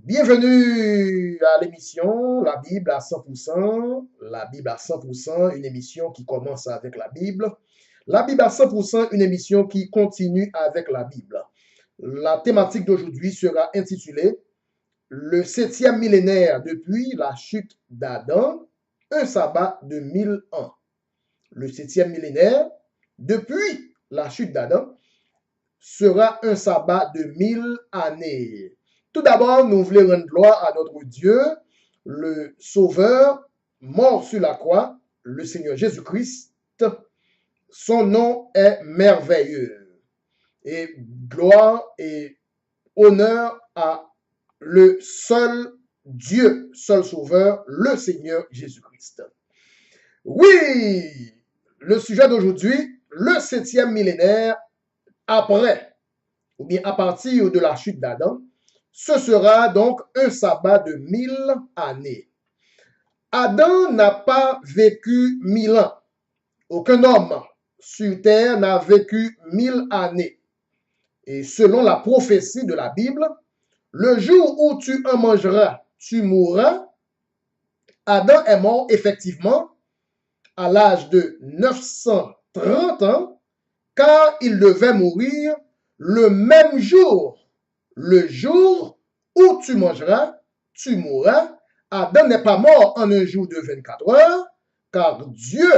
Bienvenue à l'émission La Bible à 100%. La Bible à 100%, une émission qui commence avec la Bible. La Bible à 100%, une émission qui continue avec la Bible. La thématique d'aujourd'hui sera intitulée Le septième millénaire depuis la chute d'Adam, un sabbat de 1000 ans. Le septième millénaire depuis la chute d'Adam sera un sabbat de 1000 années. Tout d'abord, nous voulons rendre gloire à notre Dieu, le Sauveur, mort sur la croix, le Seigneur Jésus-Christ. Son nom est merveilleux. Et gloire et honneur à le seul Dieu, seul Sauveur, le Seigneur Jésus-Christ. Oui, le sujet d'aujourd'hui, le septième millénaire après, ou bien à partir de la chute d'Adam, ce sera donc un sabbat de 1000 années. Adam n'a pas vécu 1000 ans. Aucun homme sur terre n'a vécu 1000 années. Et selon la prophétie de la Bible, le jour où tu en mangeras, tu mourras. Adam est mort effectivement à l'âge de 930 ans, car il devait mourir le même jour. Le jour où tu mangeras, tu mourras. Adam n'est pas mort en un jour de 24 heures, car Dieu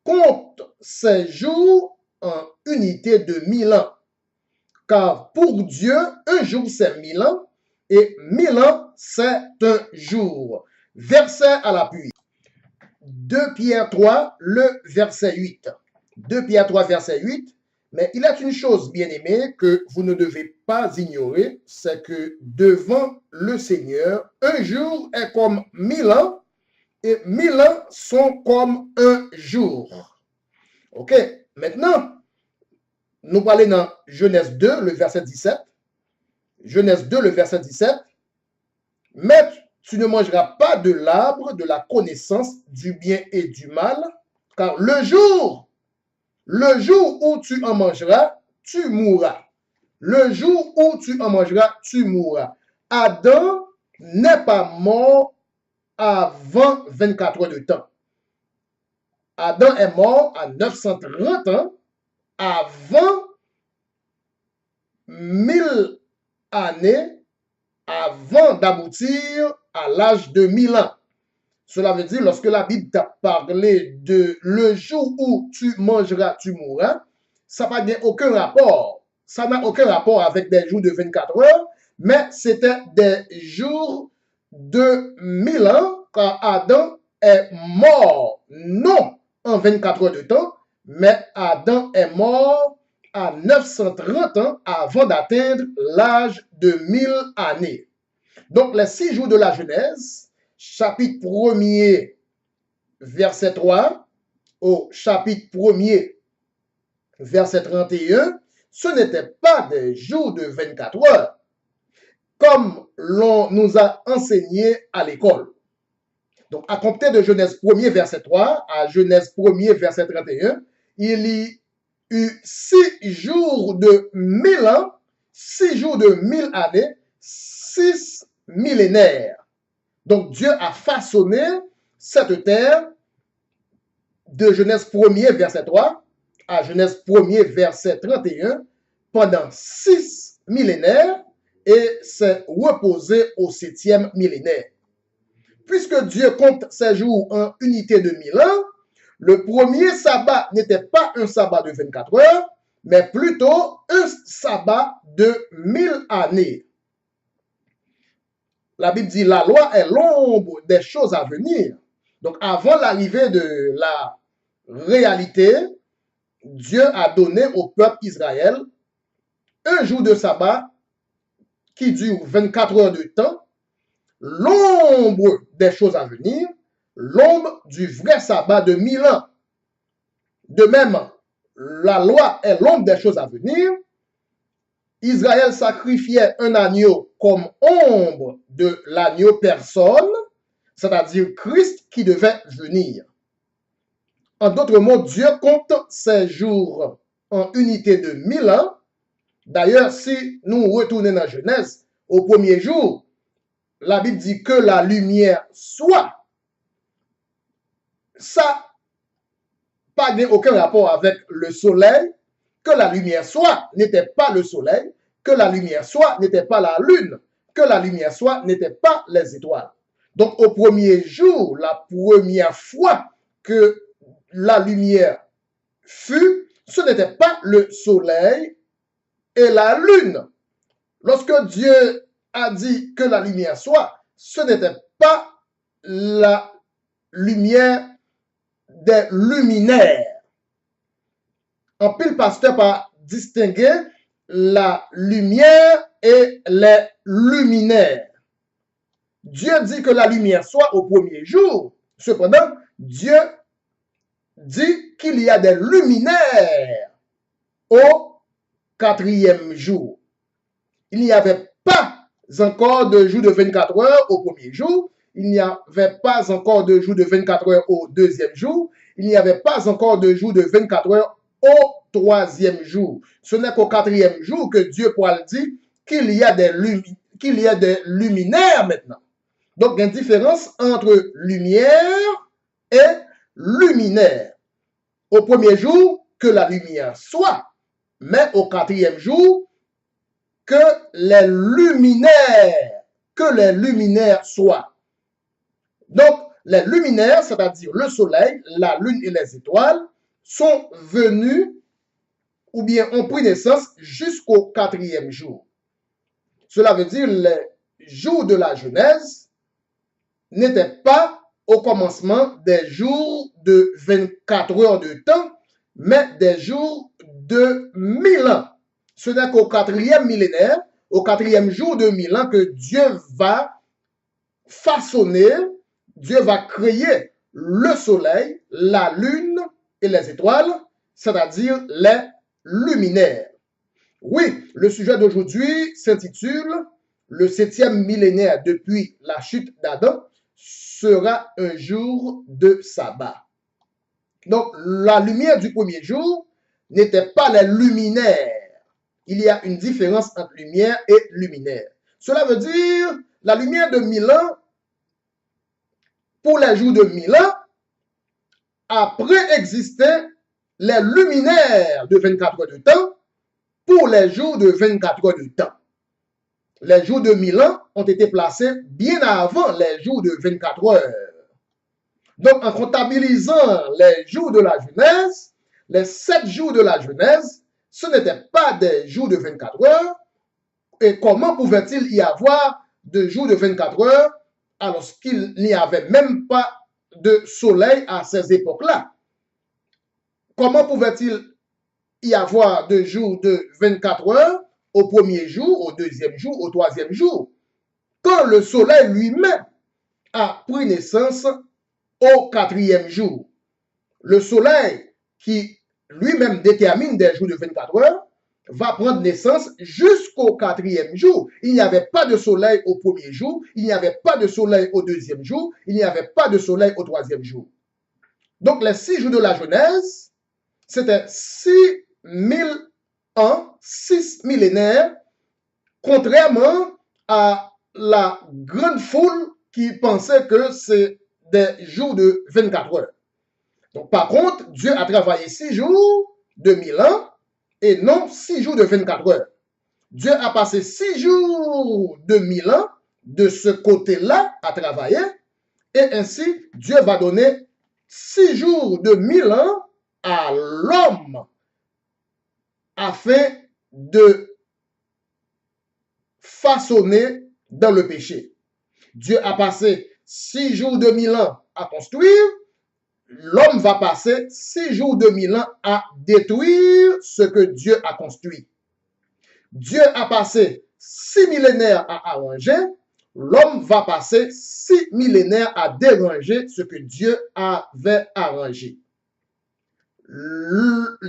compte ses jours en unité de 1000 ans. Car pour Dieu, un jour c'est 1000 ans, et 1000 ans c'est un jour. Verset à l'appui. 2 Pierre 3, le verset 8. 2 Pierre 3, verset 8. Mais il est une chose, bien-aimée, que vous ne devez pas ignorer, c'est que devant le Seigneur, un jour est comme 1000 ans, et 1000 ans sont comme un jour. Ok, maintenant, nous parlons dans Genèse 2, le verset 17. Genèse 2, le verset 17. Mais tu ne mangeras pas de l'arbre de la connaissance du bien et du mal, car le jour où tu en mangeras, tu mourras. Le jour où tu en mangeras, tu mourras. Adam n'est pas mort avant 24 heures de temps. Adam est mort à 930 ans avant 1000 années, avant d'aboutir à l'âge de 1000 ans. Cela veut dire, lorsque la Bible t'a parlé de le jour où tu mangeras, tu mourras, ça n'a aucun rapport. Ça n'a aucun rapport avec des jours de 24 heures, mais c'était des jours de 1000 ans, car Adam est mort, non en 24 heures de temps, mais Adam est mort à 930 ans avant d'atteindre l'âge de 1000 années. Donc, les 6 jours de la Genèse, chapitre 1er, verset 3, au chapitre 1er, verset 31, ce n'était pas des jours de 24 heures, comme l'on nous a enseigné à l'école. Donc, à compter de Genèse 1er, verset 3, à Genèse 1er, verset 31, il y eut 6 jours de 1000 ans, 6 jours de 1000 années, 6 millénaires. Donc, Dieu a façonné cette terre de Genèse 1er, verset 3 à Genèse 1er, verset 31 pendant 6 millénaires et s'est reposé au 7e millénaire. Puisque Dieu compte ses jours en unité de 1000 ans, le premier sabbat n'était pas un sabbat de 24 heures, mais plutôt un sabbat de 1000 années. La Bible dit la loi est l'ombre des choses à venir. Donc, avant l'arrivée de la réalité, Dieu a donné au peuple Israël un jour de sabbat qui dure 24 heures de temps, l'ombre des choses à venir, l'ombre du vrai sabbat de 1000 ans. De même, la loi est l'ombre des choses à venir. Israël sacrifiait un agneau comme ombre de l'agneau personne, c'est-à-dire Christ qui devait venir. En d'autres mots, Dieu compte ses jours en unité de 1000 ans. D'ailleurs, si nous retournons dans Genèse, au premier jour, la Bible dit que la lumière soit. Ça n'a pas aucun rapport avec le soleil. Que la lumière soit n'était pas le soleil. Que la lumière soit n'était pas la lune. Que la lumière soit n'était pas les étoiles. Donc au premier jour, la première fois que la lumière fut, ce n'était pas le soleil et la lune. Lorsque Dieu a dit que la lumière soit, ce n'était pas la lumière des luminaires. En pile pasteur par distinguer la lumière et les luminaires. Dieu dit que la lumière soit au premier jour. Cependant, Dieu dit qu'il y a des luminaires au quatrième jour. Il n'y avait pas encore de jour de 24 heures au premier jour. Il n'y avait pas encore de jour de 24 heures au deuxième jour. Il n'y avait pas encore de jour de 24 heures au troisième jour. Ce n'est qu'au quatrième jour que Dieu pourra dire qu'il y a des luminaires maintenant. Donc, il y a une différence entre lumière et luminaire. Au premier jour, que la lumière soit, mais au quatrième jour, que les luminaires soient. Donc, les luminaires, c'est-à-dire le soleil, la lune et les étoiles, sont venus ou bien ont pris naissance jusqu'au quatrième jour. Cela veut dire les jours de la Genèse n'étaient pas au commencement des jours de 24 heures de temps, mais des jours de 1000 ans. Ce n'est qu'au quatrième millénaire, au quatrième jour de 1000 ans, que Dieu va façonner, Dieu va créer le soleil, la lune et les étoiles, c'est-à-dire les luminaires. Oui, le sujet d'aujourd'hui s'intitule « Le 7e millénaire depuis la chute d'Adam sera un jour de sabbat ». Donc, la lumière du premier jour n'était pas les luminaires. Il y a une différence entre lumière et luminaire. Cela veut dire la lumière de 1000 ans, pour les jours de 1000 ans, après existaient les luminaires de 24 heures de temps pour les jours de 24 heures de temps. Les jours de 1000 ans ont été placés bien avant les jours de 24 heures. Donc, en comptabilisant les jours de la Genèse, les 7 jours de la Genèse, ce n'étaient pas des jours de 24 heures. Et comment pouvait-il y avoir de jours de 24 heures alors qu'il n'y avait même pas de soleil à ces époques-là? Comment pouvait-il y avoir de jours de 24 heures au premier jour, au deuxième jour, au troisième jour, quand le soleil lui-même a pris naissance au quatrième jour? Le soleil qui lui-même détermine des jours de 24 heures va prendre naissance jusqu'au quatrième jour. Il n'y avait pas de soleil au premier jour, il n'y avait pas de soleil au deuxième jour, il n'y avait pas de soleil au troisième jour. Donc les 6 jours de la Genèse, c'était 6000 ans, 6 millénaires, contrairement à la grande foule qui pensait que c'est des jours de 24 heures. Donc, par contre, Dieu a travaillé 6 jours de 1000 ans et non 6 jours de 24 heures. Dieu a passé 6 jours de 1000 ans de ce côté-là à travailler et ainsi Dieu va donner 6 jours de 1000 ans à l'homme afin de façonner dans le péché. Dieu a passé 6 jours de 1000 ans à construire. L'homme va passer 6 jours de 1000 ans à détruire ce que Dieu a construit. Dieu a passé 6 millénaires à arranger. L'homme va passer 6 millénaires à déranger ce que Dieu avait arrangé.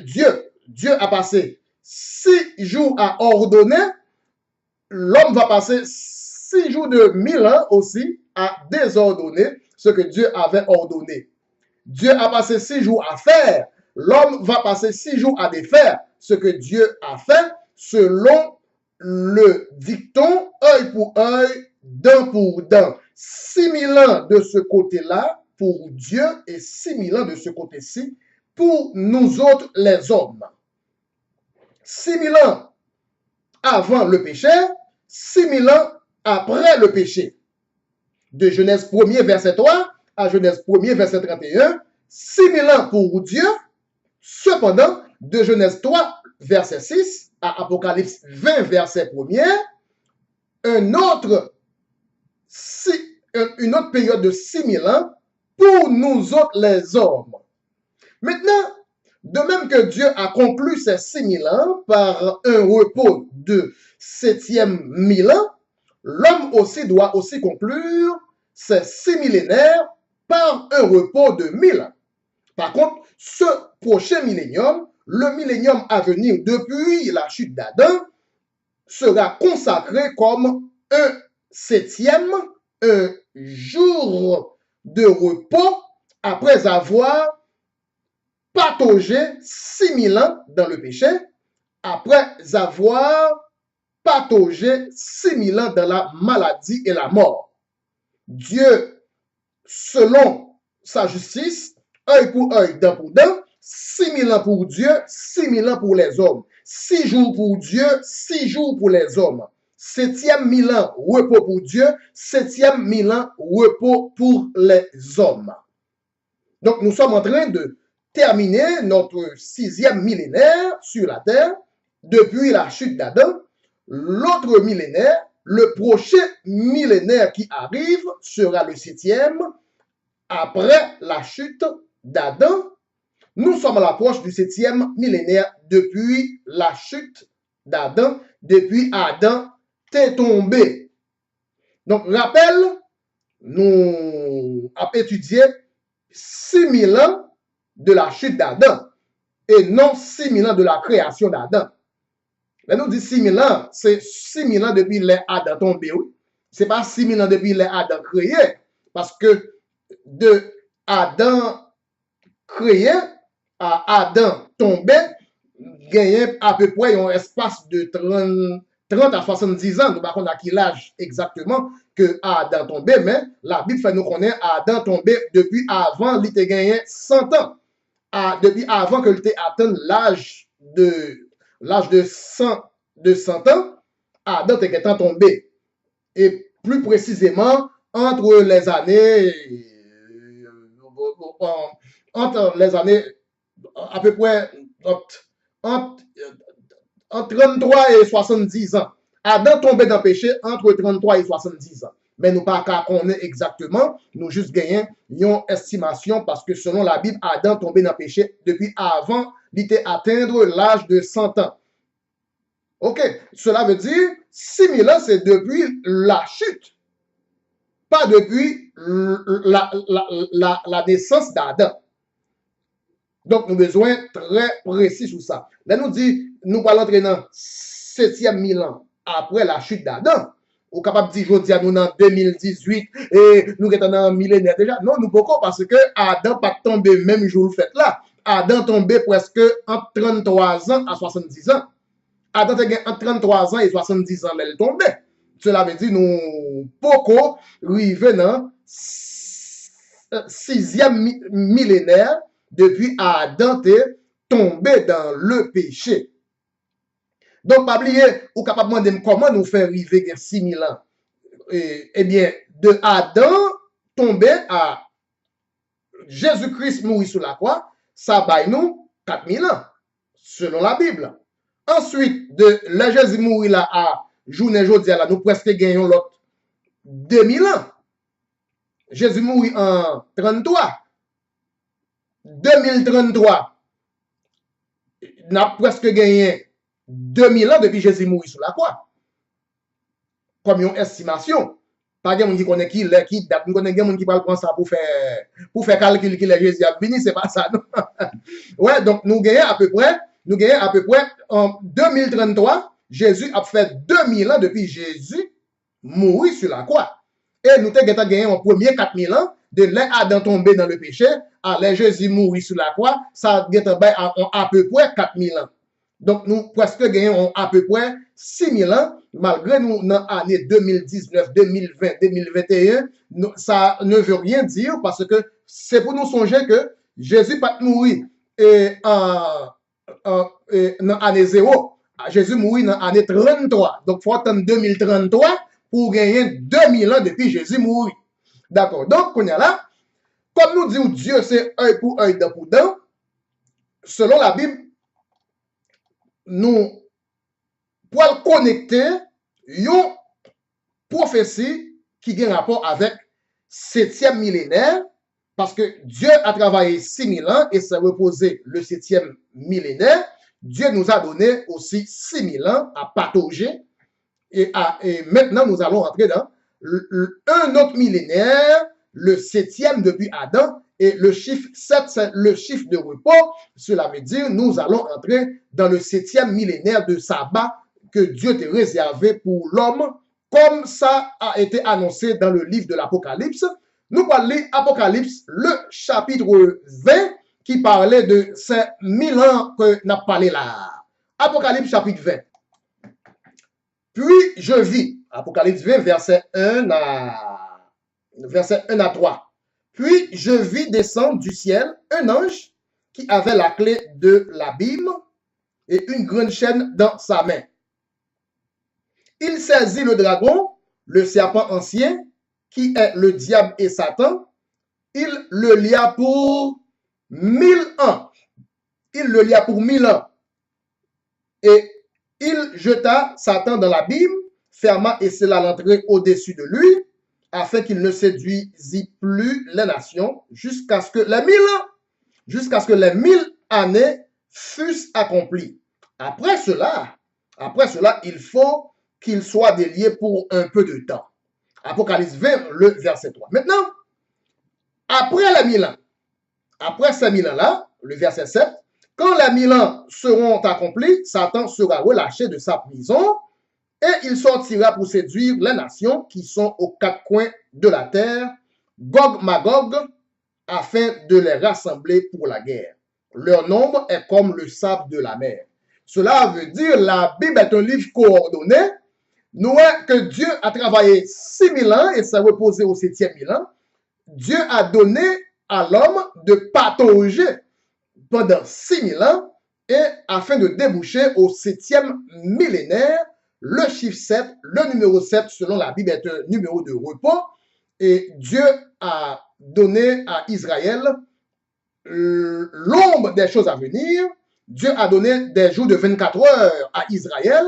Dieu a passé 6 jours à ordonner. L'homme va passer 6 jours de 1000 ans aussi à désordonner ce que Dieu avait ordonné. Dieu a passé 6 jours à faire. L'homme va passer 6 jours à défaire ce que Dieu a fait selon le dicton œil pour œil, dent pour dent. 6000 ans de ce côté-là pour Dieu et 6000 ans de ce côté-ci pour nous autres les hommes. 6000 ans avant le péché, 6000 ans après le péché. De Genèse 1er verset 3 à Genèse 1er verset 31, 6000 ans pour Dieu. Cependant, de Genèse 3 verset 6 à Apocalypse 20 verset 1er, une autre période de 6000 ans pour nous autres les hommes. Maintenant, de même que Dieu a conclu ces 6000 ans par un repos de 7e millénaire, l'homme aussi doit aussi conclure ces 6 millénaires par un repos de 1000 ans. Par contre, ce prochain millénium, le millénium à venir depuis la chute d'Adam, sera consacré comme un 7e, un jour de repos après avoir pataugé 6000 ans dans le péché, après avoir pataugé 6000 ans dans la maladie et la mort. Dieu, selon sa justice, œil pour œil, dent pour dent, 6000 ans pour Dieu, 6000 ans pour les hommes. 6 jours pour Dieu, 6 jours pour les hommes. 7e mille ans, repos pour Dieu, 7e mille ans, repos pour les hommes. Donc, nous sommes en train de terminer notre 6e millénaire sur la terre depuis la chute d'Adam. L'autre millénaire, le prochain millénaire qui arrive sera le 7e après la chute d'Adam. Nous sommes à l'approche du 7e millénaire depuis la chute d'Adam, depuis Adam t'est tombé. Donc, rappel, nous avons étudié 6000 ans de la chute d'Adam et non 6000 ans de la création d'Adam. Là, nous disons 6000 ans, c'est 6000 ans depuis les Adam tombé. Oui. Ce n'est pas 6000 ans depuis les Adam créé, parce que de Adam créé à Adam tombé, gagné à peu près un espace de 30 à 70 ans. Nous ne savons pas à quel âge exactement que Adam tombé, mais la Bible fait nous connaître Adam tombé depuis avant il a gagné 100 ans. Depuis avant que il ait atteint l'âge de 100 ans, Adam était tombé. Et plus précisément, entre les années à peu près entre 33 et 70 ans. Adam tombé dans le péché entre 33 et 70 ans. Mais nous pas qu'à connaître exactement, nous juste gagnons une estimation parce que selon la Bible, Adam tombé dans le péché depuis avant d'atteindre l'âge de 100 ans. Ok, cela veut dire 6000 ans, c'est depuis la chute, pas depuis la naissance d'Adam. Donc, nous avons besoin très précis sur ça. Là, nous dit, nous allons entrer dans 7e mille ans après la chute d'Adam. Ou capable de dire, je dis, nous en 2018 et nous sommes dans un millénaire déjà. Non, nous pouvons parce que Adam pas tombé même jour le fait là. Adam tombé presque entre 33 ans à 70 ans. Adam était entre 33 ans et 70 ans, elle tombait. Cela veut dire, nous pouvons arriver dans 6e millénaire depuis Adam est tombé dans le péché. Donc, pas oublier, ou capable de demander comment nous faire arriver 6000 ans. Eh bien, de Adam tombé à Jésus-Christ mourir sur la croix, ça baille nous 4000 ans, selon la Bible. Ensuite, de la Jésus mourir là à journée aujourd'hui, là, nous presque gagnons l'autre 2000 ans. Jésus mourit en 33. 2033, nous avons presque gagné 2000 ans depuis Jésus mourit sur la croix. Comme une estimation. Pas de gens qui connaissent qui date, nous connaissons des gens qui parlent comme ça pour faire calcul qui est Jésus a venu, c'est pas ça. Non? Ouais, donc nous gagnons à peu près en 2033, Jésus a fait 2000 ans depuis Jésus mourit sur la croix. Et nous avons gagné en premier 4000 ans de l'Adam tombé dans le péché, à Jésus mourir sur la croix, ça a à peu près 4000 ans. Donc, nous presque gagnons à peu près 6000 ans, malgré nous, dans l'année 2019, 2020, 2021, ça ne veut rien dire parce que c'est pour nous songer que Jésus pas mourir dans l'année 0. Jésus mourit dans l'année 33. Donc, il faut attendre 2033 pour gagner 2000 ans depuis Jésus mourit. D'accord. Donc, on est là. Comme nous disons, Dieu, c'est œil pour œil, dent pour dent. Selon la Bible, nous pour connecter une prophétie qui a un rapport avec 7e millénaire, parce que Dieu a travaillé 6000 ans et s'est reposé le 7e millénaire. Dieu nous a donné aussi 6000 ans à patauger. Et maintenant, nous allons entrer dans un autre millénaire, le 7e depuis Adam, et le chiffre 7, c'est le chiffre de repos. Cela veut dire, nous allons entrer dans le 7e millénaire de sabbat que Dieu t'a réservé pour l'homme, comme ça a été annoncé dans le livre de l'Apocalypse. Nous allons lire Apocalypse, le chapitre 20, qui parlait de ces 1000 ans que nous avons parlé là. Apocalypse chapitre 20. Puis je vis, Apocalypse 20, verset 1 à 3. Puis je vis descendre du ciel un ange qui avait la clé de l'abîme et une grande chaîne dans sa main. Il saisit le dragon, le serpent ancien, qui est le diable et Satan. Il le lia pour 1000 ans. Il le lia pour 1000 ans. Et il jeta Satan dans l'abîme, ferma et scella l'entrée au-dessus de lui, afin qu'il ne séduisit plus les nations jusqu'à ce que les 1000 années fussent accomplies. Après cela, il faut qu'il soit délié pour un peu de temps. Apocalypse 20, le verset 3. Maintenant, après les 1000 ans, après ces 1000 ans-là, le verset 7, quand les 1000 ans seront accomplis, Satan sera relâché de sa prison et il sortira pour séduire les nations qui sont aux quatre coins de la terre, Gog Magog, afin de les rassembler pour la guerre. Leur nombre est comme le sable de la mer. Cela veut dire la Bible est un livre coordonné. Nous voyons que Dieu a travaillé 6000 ans et s'est reposé au 7e mille ans. Dieu a donné à l'homme de patauger pendant 6000 ans et afin de déboucher au 7e millénaire, le chiffre 7, le numéro 7 selon la Bible est un numéro de repos et Dieu a donné à Israël l'ombre des choses à venir. Dieu a donné des jours de 24 heures à Israël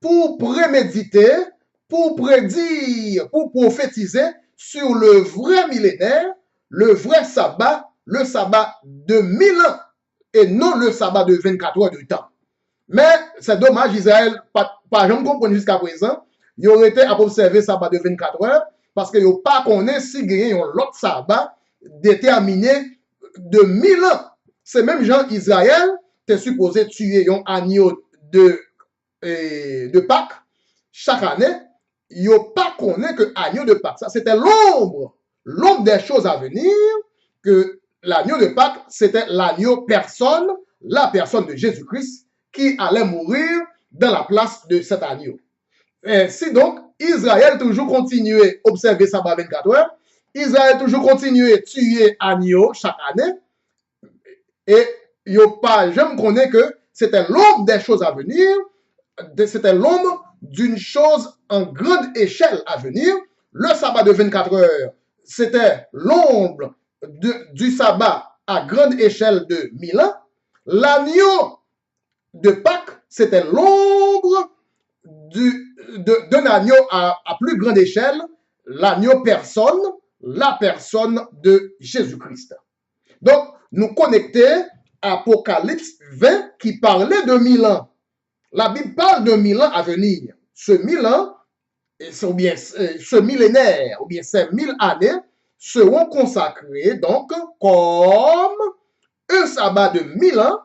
pour préméditer, pour prédire, pour prophétiser sur le vrai millénaire, le vrai sabbat, le sabbat de 1000 ans et non le sabbat de 24 heures de temps. Mais c'est dommage, Israël, pas jamais compris jusqu'à présent, il aurait été à observer sabbat de 24 heures parce qu'il n'y a pas connaît si il y a l'autre sabbat déterminé de 1000 ans. C'est même Jean Israël t'es supposé tuer un agneau de Pâques chaque année. Il n'y a pas connaît que agneau de Pâques. Ça, c'était l'ombre des choses à venir, que l'agneau de Pâques, c'était l'agneau personne, la personne de Jésus-Christ, qui allait mourir dans la place de cet agneau. Ainsi donc, Israël toujours continuait à observer sabbat 24 heures, Israël toujours continuait à tuer agneau chaque année, et il n'y a pas, je me connais que c'était l'ombre des choses à venir, c'était l'ombre d'une chose en grande échelle à venir. Le sabbat de 24 heures, c'était l'ombre du sabbat à grande échelle de 1000 ans. L'agneau de Pâques, c'était l'ombre d'un agneau à plus grande échelle, l'agneau personne, la personne de Jésus-Christ. Donc, nous connecter à Apocalypse 20 qui parlait de 1000 ans. La Bible parle de 1000 ans à venir. Ce 1000 ans, ou bien ce millénaire, ou bien ces 1000 années, seront consacrées donc comme un sabbat de 1000 ans,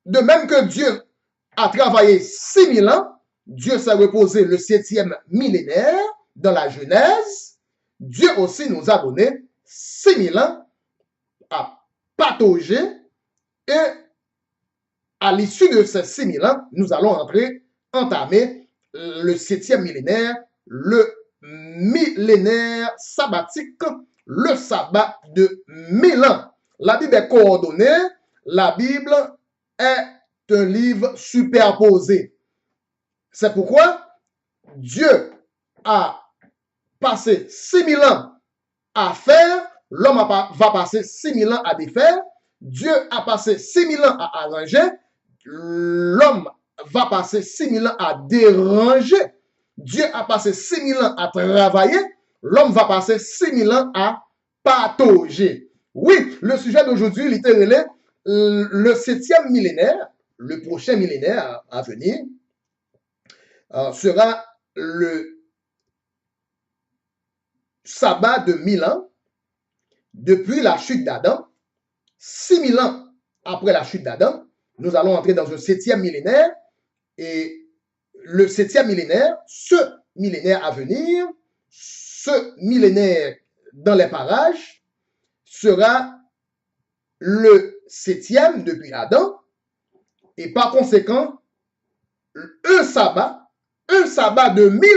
de même que Dieu a travaillé 6000 ans, Dieu s'est reposé le 7e millénaire dans la Genèse, Dieu aussi nous a donné 6000 ans à patauger et à l'issue de ces 6000 ans, nous allons entamer le 7e millénaire, le millénaire sabbatique, le sabbat de 1000 ans. La Bible est coordonnée, la Bible est un livre superposé. C'est pourquoi Dieu a passé 6000 ans à faire, l'homme va passer 6000 ans à défaire, Dieu a passé 6000 ans à arranger, l'homme va passer 6000 ans à déranger, Dieu a passé 6000 ans à travailler, l'homme va passer 6000 ans à patauger. Oui, le sujet d'aujourd'hui, littéralement, le 7e millénaire, le prochain millénaire à venir, sera le sabbat de 1000 ans depuis la chute d'Adam. 6000 ans après la chute d'Adam, nous allons entrer dans un 7e millénaire. Et le 7e millénaire, ce millénaire à venir, ce millénaire dans les parages, sera le 7e depuis Adam. Et par conséquent, un sabbat de 1000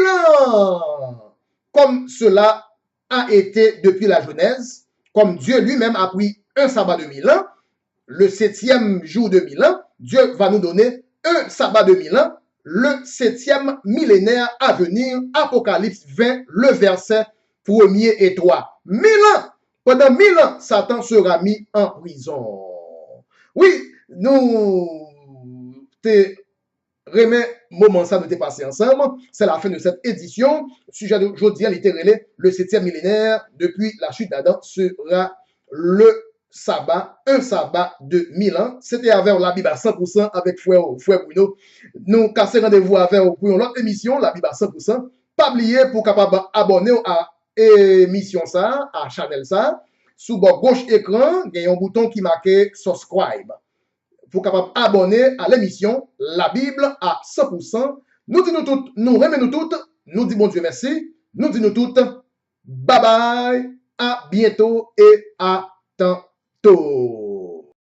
ans, comme cela a été depuis la Genèse, comme Dieu lui-même a pris un sabbat de 1000 ans, le 7e jour de 1000 ans, Dieu va nous donner un sabbat de 1000 ans, le 7e millénaire à venir, Apocalypse 20, le verset 1er et 3. 1000 ans, pendant 1000 ans, Satan sera mis en prison. Oui, nous te remet moment ça de te passer ensemble. C'est la fin de cette édition. Sujet d'aujourd'hui, littéralement, le 7e millénaire, depuis la chute d'Adam, sera le sabbat, un sabbat de 1000 ans. C'était avec la Bible à 100% avec Frère Bruno. Nous cassons rendez-vous avec pour une autre émission, la Bible à 100%. Pas oublier pour capable abonner à émission ça, à channel ça. Sous bord gauche écran, il y a un bouton qui marque subscribe. Pour capable abonner à l'émission La Bible à 100%. Nous disons toutes, nous remercions toutes, nous disons bon Dieu merci, nous disons toutes, bye bye, à bientôt et à tantôt.